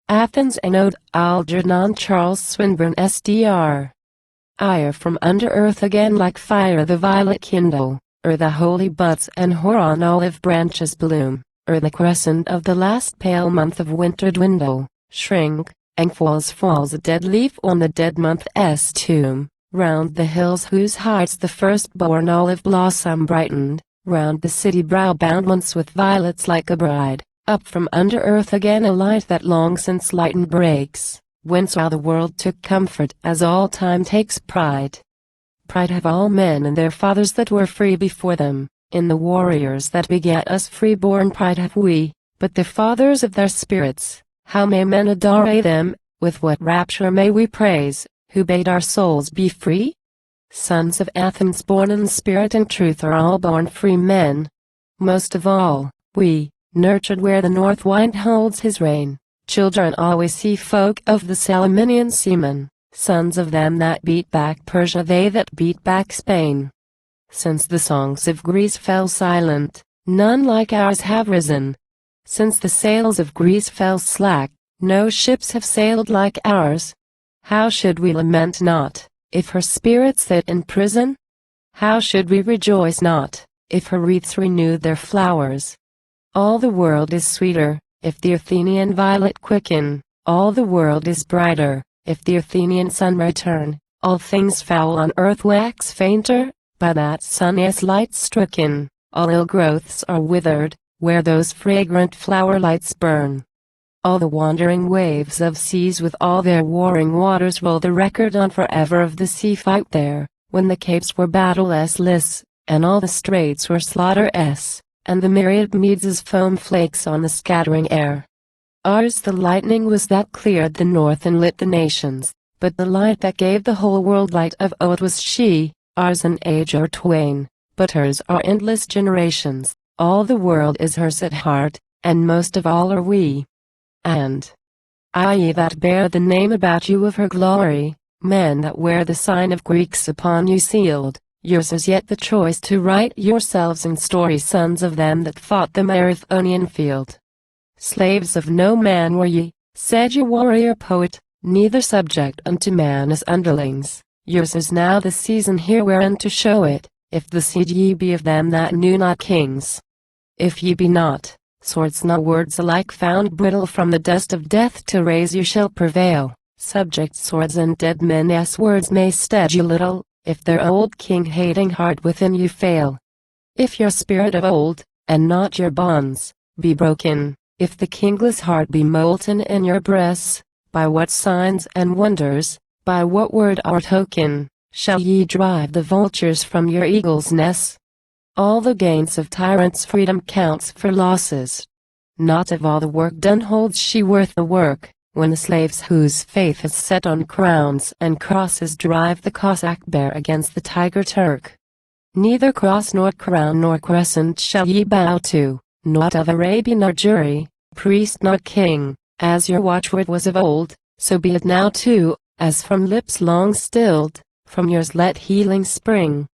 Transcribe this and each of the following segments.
Athens and Ode, Algernon Charles Swinburne SDR. Ire from under earth again like fire the violet kindle, the holy buds and hoar on olive branches bloom, the crescent of the last pale month of winter dwindle, shrink, and falls a dead leaf on the dead month's tomb, round the hills whose heights the first-born olive blossom brightened, round the city brow-bound once with violets like a bride. Up from under earth again a light that long since lightened breaks, whence while the world took comfort as all time takes pride. Pride have all men in their fathers that were free before them, in the warriors that begat us free-born pride have we, but the fathers of their spirits, how may men adore them, with what rapture may we praise, who bade our souls be free? Sons of Athens born in spirit and truth are all born free men. Most of all, we, nurtured where the north wind holds his reign, children always sea folk of the Salaminian seamen, sons of them that beat back Persia they that beat back Spain. Since the songs of Greece fell silent, none like ours have risen. Since the sails of Greece fell slack, no ships have sailed like ours. How should we lament not, if her spirit sit in prison? How should we rejoice not, if her wreaths renew their flowers? All the world is sweeter, if the Athenian violet quicken, all the world is brighter, if the Athenian sun return, all things foul on earth wax fainter, by that sun's light stricken, all ill growths are withered, where those fragrant flower lights burn. All the wandering waves of seas with all their warring waters roll the record on forever of the sea fight there, when the capes were battle-less, and all the straits were slaughter-less. And the myriad meads as foam flakes on the scattering air. Ours the lightning was that cleared the north and lit the nations, but the light that gave the whole world light of old was she, ours an age or twain, but hers are endless generations, all the world is hers at heart, and most of all are we. And I that bear the name about you of her glory, men that wear the sign of Greeks upon you sealed, yours is yet the choice to write yourselves in story sons of them that fought the Marathonian field. Slaves of no man were ye, said your warrior poet, neither subject unto man as underlings, yours is now the season here wherein to show it, if the seed ye be of them that knew not kings. If ye be not, swords nor words alike found brittle from the dust of death to raise you shall prevail, subject swords and dead men's words may stead you little, if their old king-hating heart within you fail. If your spirit of old, and not your bonds, be broken, if the kingless heart be molten in your breasts, by what signs and wonders, by what word or token, shall ye drive the vultures from your eagle's nest? All the gains of tyrants' freedom counts for losses. Not of all the work done holds she worth the work, when the slaves whose faith is set on crowns and crosses drive the Cossack bear against the tiger Turk. Neither cross nor crown nor crescent shall ye bow to, not of Arabian nor jury, priest nor king, as your watchword was of old, so be it now too, as from lips long stilled, from yours let healing spring.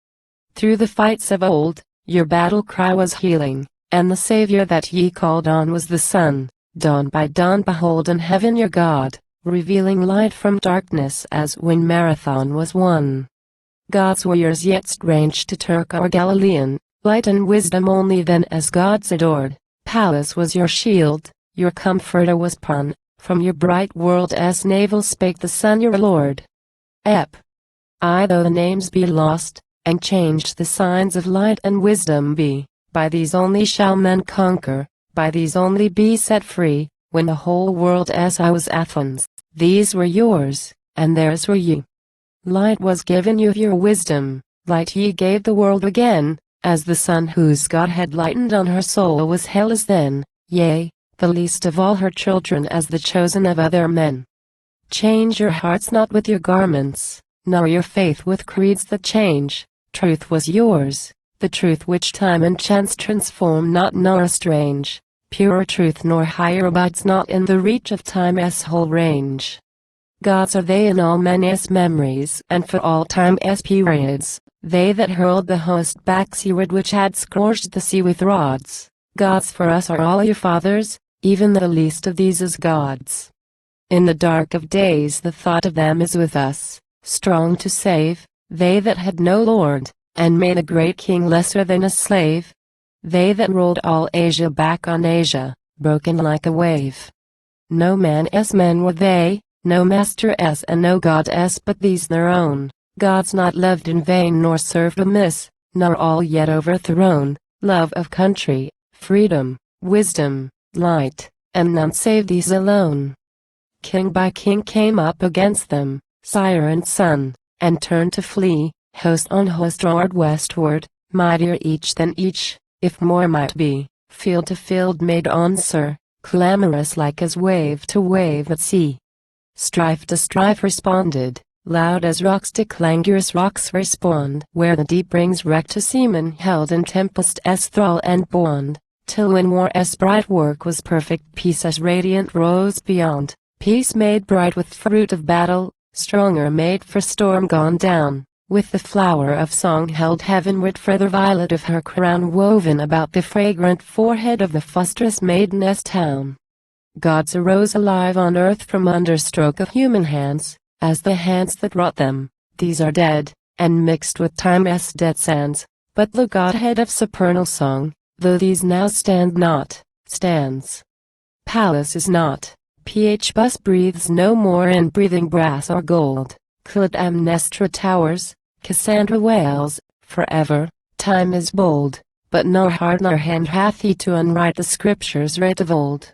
Through the fights of old, your battle cry was healing, and the Savior that ye called on was the sun. Dawn by dawn behold in heaven your God, revealing light from darkness as when Marathon was won. God's warriors yet strange to Turk or Galilean, light and wisdom only then as gods adored, Pallas was your shield, your comforter was Pun, from your bright world's navel spake the sun your Lord. I though the names be lost, and changed the signs of light and wisdom be, by these only shall men conquer. By these only be set free, when the whole world as I was Athens, these were yours, and theirs were ye. Light was given you of your wisdom, light ye gave the world again, as the sun whose God had lightened on her soul was hell as then, yea, the least of all her children as the chosen of other men. Change your hearts not with your garments, nor your faith with creeds that change, truth was yours. The truth which time and chance transform not nor estrange, purer truth nor higher abides not in the reach of time's whole range. Gods are they in all men's memories and for all time's periods, they that hurled the host back seaward which had scourged the sea with rods. Gods for us are all your fathers, even the least of these is gods. In the dark of days the thought of them is with us, strong to save, they that had no lord, and made a great king lesser than a slave. They that rolled all Asia back on Asia, broken like a wave. No man's men were they, no master's and no god's but these their own, gods not loved in vain nor served amiss, nor all yet overthrown, love of country, freedom, wisdom, light, and none save these alone. King by king came up against them, sire and son, and turned to flee, host on host roared westward, mightier each than each, if more might be, field to field made answer, clamorous like as wave to wave at sea. Strife to strife responded, loud as rocks to clangorous rocks respond, where the deep rings wreck to seamen held in tempest's thrall and bond, till when war's bright work was perfect, peace as radiant rose beyond, peace made bright with fruit of battle, stronger made for storm gone down, with the flower of song held heavenward for the violet of her crown woven about the fragrant forehead of the fustress maiden's town. Gods arose alive on earth from under stroke of human hands, as the hands that wrought them, these are dead, and mixed with time's dead sands, but the Godhead of supernal song, though these now stand not, stands. Pallas is not, Bus breathes no more in breathing brass or gold, Clytemnestra towers, Cassandra wails, forever, time is bold, but nor heart nor hand hath he to unwrite the scriptures writ of old.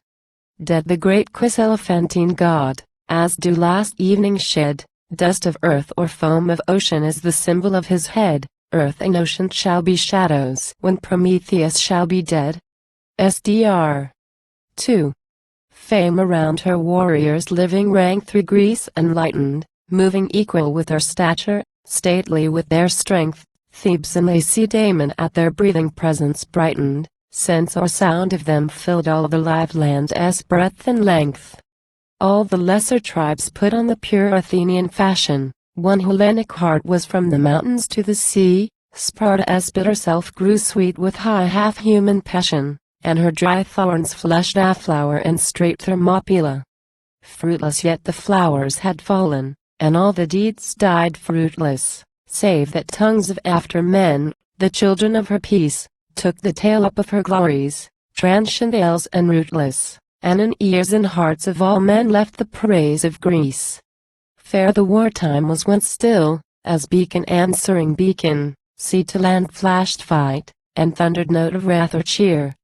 Dead the great Quiz-elephantine god, as dew last evening shed, dust of earth or foam of ocean is the symbol of his head, earth and ocean shall be shadows when Prometheus shall be dead. SDR 2. Fame around her warriors living rang through Greece enlightened, moving equal with their stature, stately with their strength, Thebes and Lacedaemon at their breathing presence brightened, sense or sound of them filled all the live land's breadth and length. All the lesser tribes put on the pure Athenian fashion, one Hellenic heart was from the mountains to the sea, Sparta's bitter self grew sweet with high half-human passion, and her dry thorns flushed a flower and straight Thermopylae. Fruitless yet the flowers had fallen, and all the deeds died fruitless, save that tongues of after men, the children of her peace, took the tale up of her glories, transcient ales and rootless, and in ears and hearts of all men left the praise of Greece. Fair the wartime was once still, as beacon answering beacon, sea to land flashed fight, and thundered note of wrath or cheer.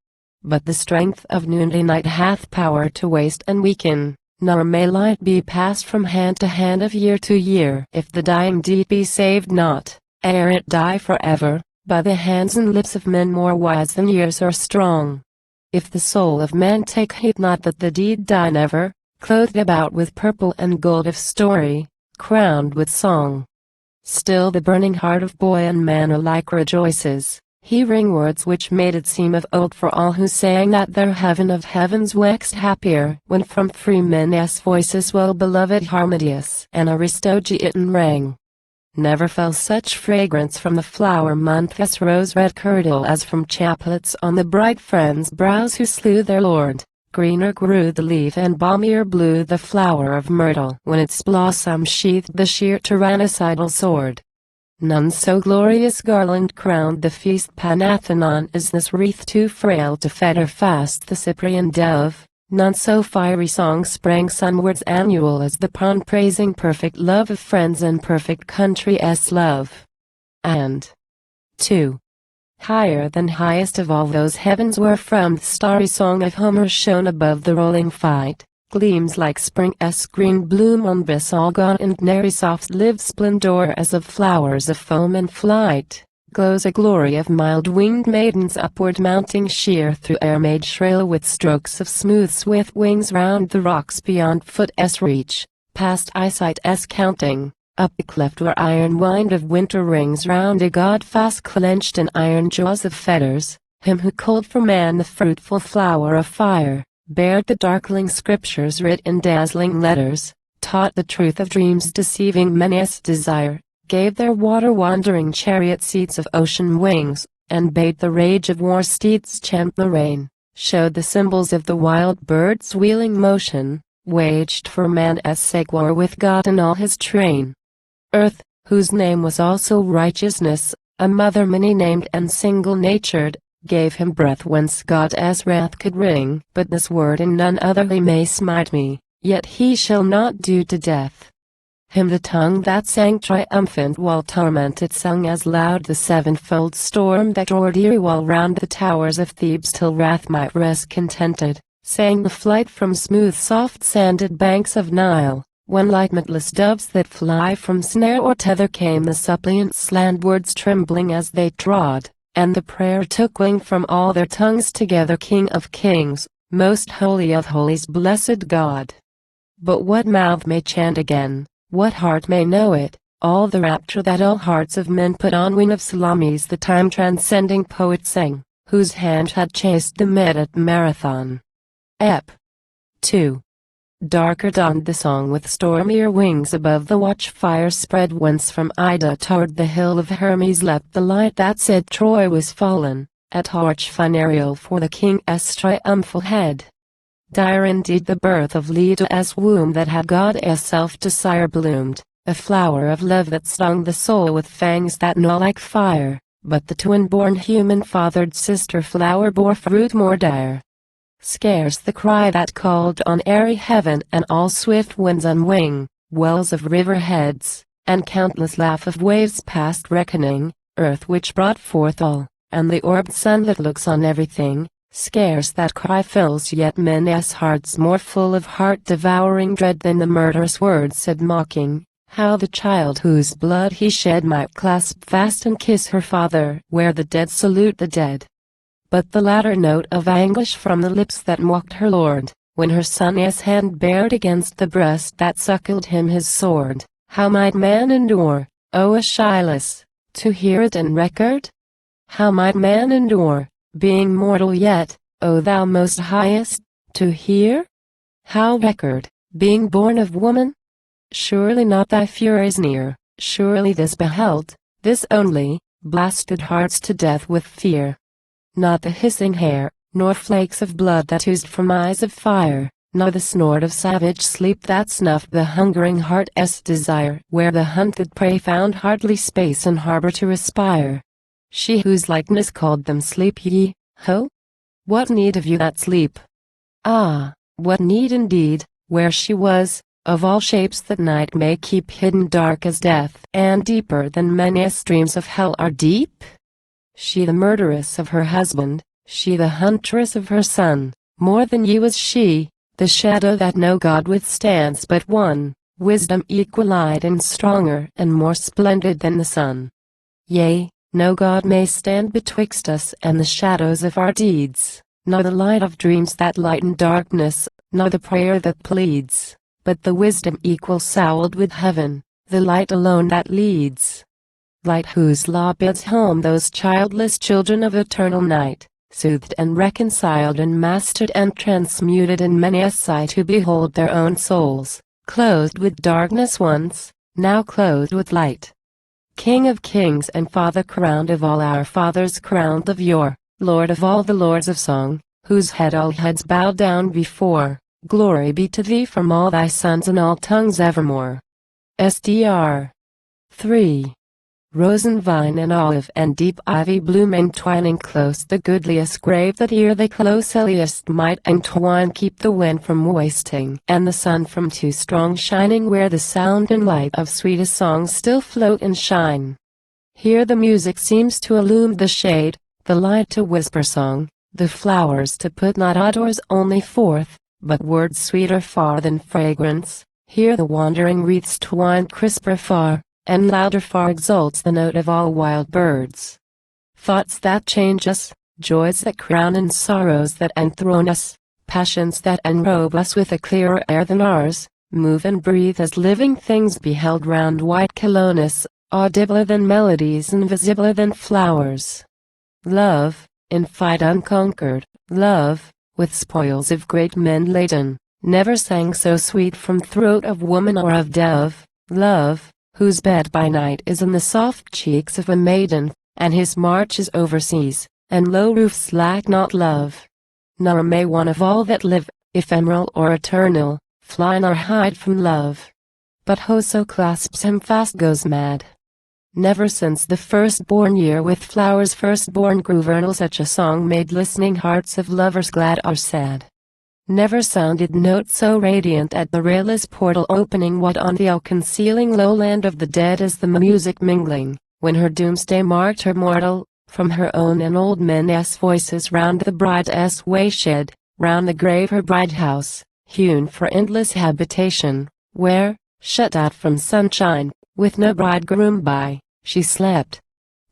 But the strength of noonday night hath power to waste and weaken, nor may light be passed from hand to hand of year to year. If the dying deed be saved not, ere it die forever, by the hands and lips of men more wise than years are strong. If the soul of man take heed not that the deed die never, clothed about with purple and gold of story, crowned with song. Still the burning heart of boy and man alike rejoices, hearing words which made it seem of old for all who sang that their heaven of heavens waxed happier when from free men's voices well-beloved Harmodius and Aristogiton rang. Never fell such fragrance from the flower month's rose-red kirtle as from chaplets on the bright friends' brows who slew their lord. Greener grew the leaf and balmier blew the flower of myrtle when its blossom sheathed the sheer tyrannicidal sword. None so glorious garland crowned the feast Panathenon as this wreath too frail to fetter fast the Cyprian dove. None so fiery song sprang sunwards annual as the pawn praising perfect love of friends and perfect country's love. And 2. Higher than highest of all those heavens wherefrom the starry song of Homer shone above the rolling fight, gleams like spring's green bloom on bliss all gone and nary soft-lived splendor as of flowers of foam and flight. Glows a glory of mild-winged maidens upward mounting sheer through air made shrill with strokes of smooth swift wings round the rocks beyond foot's reach, past eyesight's counting, up a cleft where iron wind of winter rings round a god fast clenched in iron jaws of fetters, him who culled for man the fruitful flower of fire, bared the darkling scriptures writ in dazzling letters, taught the truth of dreams deceiving men's desire, gave their water-wandering chariot seats of ocean wings, and bade the rage of war steeds champ the rain, showed the symbols of the wild bird's wheeling motion, waged for man's sake war with God and all his train. Earth, whose name was also righteousness, a mother many-named and single-natured, gave him breath whence God's wrath could wring. But this word in none other he may smite me, yet he shall not do to death. Him the tongue that sang triumphant while tormented sung as loud the sevenfold storm that roared eerie while round the towers of Thebes till wrath might rest contented, sang the flight from smooth soft sanded banks of Nile, when like meatless doves that fly from snare or tether came the suppliants landwards trembling as they trod, and the prayer took wing from all their tongues together. King of kings, most holy of holies, blessed God. But what mouth may chant again, what heart may know it, all the rapture that all hearts of men put on wing of Salamis the time-transcending poet sang, whose hand had chased the Med at Marathon. Ep. 2. Darker dawned the song with stormier wings above the watchfire spread whence from Ida toward the hill of Hermes leapt the light that said Troy was fallen, at arch funereal for the king's triumphal head. Dire indeed the birth of Leda's womb that had God's self-desire bloomed, a flower of love that stung the soul with fangs that gnaw like fire, but the twin-born human-fathered sister flower bore fruit more dire. Scarce the cry that called on airy heaven and all swift winds on wing, wells of river heads, and countless laugh of waves past reckoning, earth which brought forth all, and the orbed sun that looks on everything, scarce that cry fills yet men's hearts more full of heart-devouring dread than the murderous words said mocking, how the child whose blood he shed might clasp fast and kiss her father where the dead salute the dead. But the latter note of anguish from the lips that mocked her lord, when her son's hand bared against the breast that suckled him his sword, how might man endure, O Aeschylus, to hear it in record? How might man endure, being mortal yet, O thou most highest, to hear? How record, being born of woman? Surely not thy furies near, surely this beheld, this only, blasted hearts to death with fear. Not the hissing hair, nor flakes of blood that oozed from eyes of fire, nor the snort of savage sleep that snuffed the hungering heart's desire, where the hunted prey found hardly space and harbor to respire. She whose likeness called them sleep ye, ho? What need have you that sleep? Ah, what need indeed, where she was, of all shapes that night may keep hidden dark as death, and deeper than many streams of hell are deep? She the murderess of her husband, she the huntress of her son, more than you was she, the shadow that no god withstands but one, wisdom equal-eyed and stronger and more splendid than the sun. Yea, no god may stand betwixt us and the shadows of our deeds, nor the light of dreams that lighten darkness, nor the prayer that pleads, but the wisdom equal-souled with heaven, the light alone that leads. Light whose law bids home those childless children of eternal night, soothed and reconciled and mastered and transmuted in many a sight who behold their own souls, clothed with darkness once, now clothed with light. King of kings and Father crowned of all our fathers crowned of yore, Lord of all the lords of song, whose head all heads bow down before, glory be to thee from all thy sons and all tongues evermore. SDR 3. Rose and vine and olive and deep ivy bloom entwining close the goodliest grave that ere they closeliest might entwine keep the wind from wasting and the sun from too strong shining where the sound and light of sweetest songs still float and shine. Here the music seems to illume the shade, the light to whisper song, the flowers to put not odors only forth, but words sweeter far than fragrance. Here the wandering wreaths twine crisper far, and louder far exults the note of all wild birds. Thoughts that change us, joys that crown and sorrows that enthrone us, passions that enrobe us with a clearer air than ours, move and breathe as living things beheld round white Colonus, audibler than melodies and visibler than flowers. Love, in fight unconquered, love, with spoils of great men laden, never sang so sweet from throat of woman or of dove, love, whose bed by night is in the soft cheeks of a maiden, and his march is overseas, and low roofs lack not love. Nor may one of all that live, ephemeral or eternal, fly nor hide from love. But whoso clasps him fast goes mad. Never since the firstborn year with flowers firstborn grew vernal such a song made listening hearts of lovers glad or sad. Never sounded note so radiant at the rayless portal opening what on the all-concealing lowland of the dead is the music mingling, when her doomsday marked her mortal, from her own and old men's voices round the bride's way shed, round the grave her bride house, hewn for endless habitation, where, shut out from sunshine, with no bridegroom by, she slept.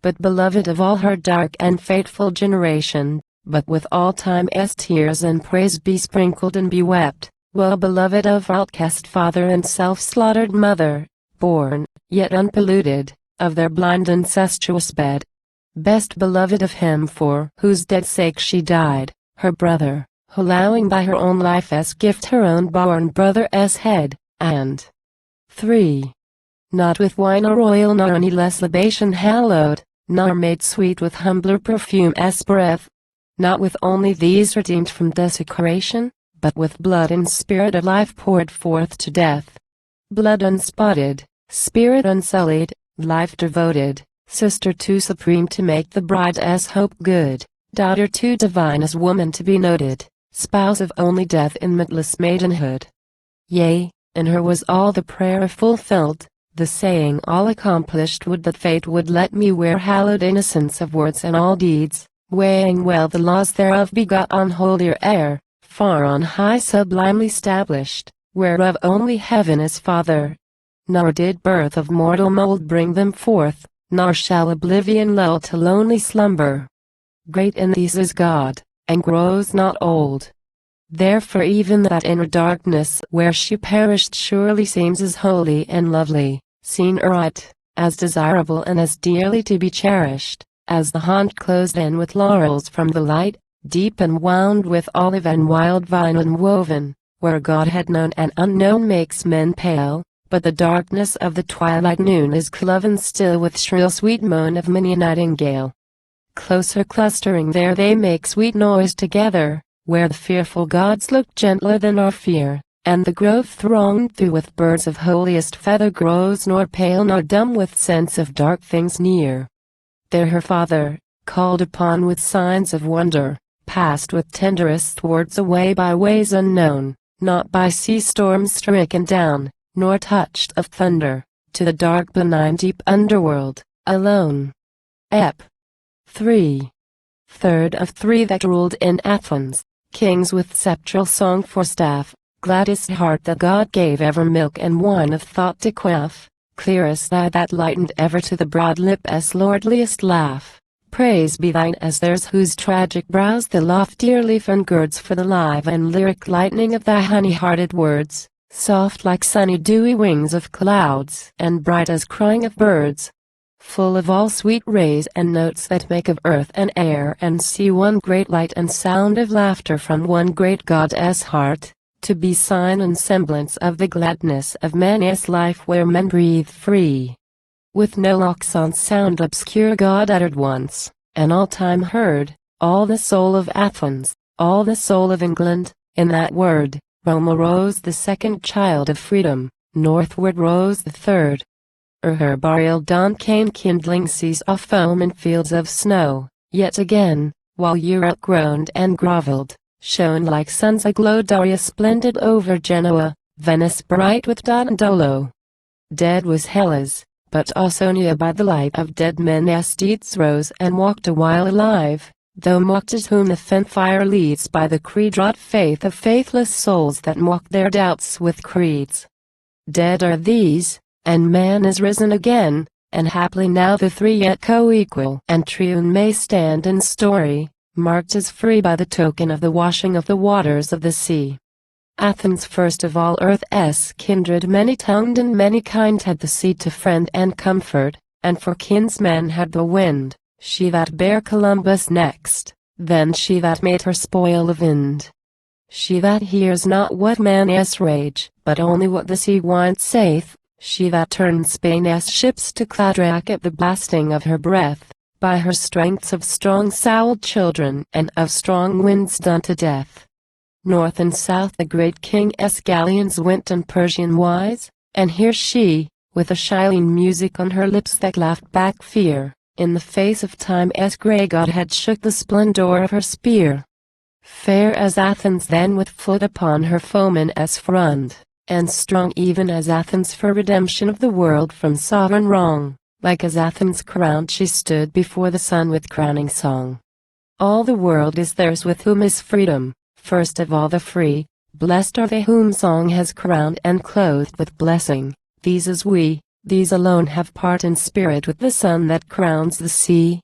But beloved of all her dark and fateful generation, but with all time's tears and praise besprinkled and bewept, well beloved of outcast father and self-slaughtered mother, born, yet unpolluted, of their blind incestuous bed. Best beloved of him for whose dead sake she died, her brother, allowing by her own life's gift her own born brother's head, and 3. Not with wine or oil nor any less libation hallowed, nor made sweet with humbler perfume's breath. Not with only these redeemed from desecration, but with blood and spirit of life poured forth to death. Blood unspotted, spirit unsullied, life devoted, sister too supreme to make the bride's hope good, daughter too divine as woman to be noted, spouse of only death in midless maidenhood. Yea, in her was all the prayer fulfilled, the saying all accomplished, would that fate would let me wear hallowed innocence of words and all deeds, weighing well the laws thereof begot on holier air, far on high sublimely stablished, whereof only heaven is father. Nor did birth of mortal mold bring them forth, nor shall oblivion lull to lonely slumber. Great in these is God, and grows not old. Therefore even that inner darkness where she perished surely seems as holy and lovely, seen aright, as desirable and as dearly to be cherished, as the haunt closed in with laurels from the light, deep and wound with olive and wild vine unwoven, where Godhead known and unknown makes men pale, but the darkness of the twilight noon is cloven still with shrill sweet moan of many a nightingale. Closer clustering there they make sweet noise together, where the fearful gods look gentler than our fear, and the grove thronged through with birds of holiest feather grows nor pale nor dumb with sense of dark things near. There her father, called upon with signs of wonder, passed with tenderest words away by ways unknown, not by sea storms stricken down, nor touched of thunder, to the dark benign deep underworld, alone. Ep. 3. Third of 3 that ruled in Athens, kings with sceptral song for staff, gladdest heart that God gave ever milk and wine of thought to quaff, clearest eye that lightened ever to the broad lip's lordliest laugh. Praise be thine as theirs whose tragic brows the loftier leaf ungirds for the live and lyric lightning of thy honey-hearted words, soft like sunny dewy wings of clouds and bright as crying of birds, full of all sweet rays and notes that make of earth and air and sea one great light and sound of laughter from one great God's heart, to be sign and semblance of the gladness of man's life where men breathe free. With no loxon sound obscure God uttered once, and all time heard, all the soul of Athens, all the soul of England, in that word, Rome arose the second child of freedom, northward rose the third. Ere her boreal dawn came kindling seas of foam and fields of snow, yet again, while Europe groaned and grovelled, shone like suns aglow Darius splendid over Genoa, Venice bright with Dandolo. Dead was Hellas, but Ausonia by the light of dead men's deeds rose and walked a while alive, though mocked as whom the fen fire leads by the creed-wrought faith of faithless souls that mock their doubts with creeds. Dead are these, and man is risen again, and haply now the 3 yet co-equal and triune may stand in story, marked as free by the token of the washing of the waters of the sea. Athens first of all earth's kindred many-tongued and many-kind had the sea to friend and comfort, and for kinsmen had the wind, she that bare Columbus next, then she that made her spoil of Ind. She that hears not what man's rage, but only what the sea wind saith, she that turned Spain's ships to Cladrack at the blasting of her breath, by her strengths of strong-souled children and of strong winds done to death. North and south the great king's galleons went and Persian wise, and here she, with a shilling music on her lips that laughed back fear, in the face of time's grey godhead shook the splendor of her spear. Fair as Athens then with foot upon her foeman's front, and strong even as Athens for redemption of the world from sovereign wrong, like as Athens crowned she stood before the sun with crowning song. All the world is theirs with whom is freedom, first of all the free, blessed are they whom song has crowned and clothed with blessing, these as we, these alone have part in spirit with the sun that crowns the sea.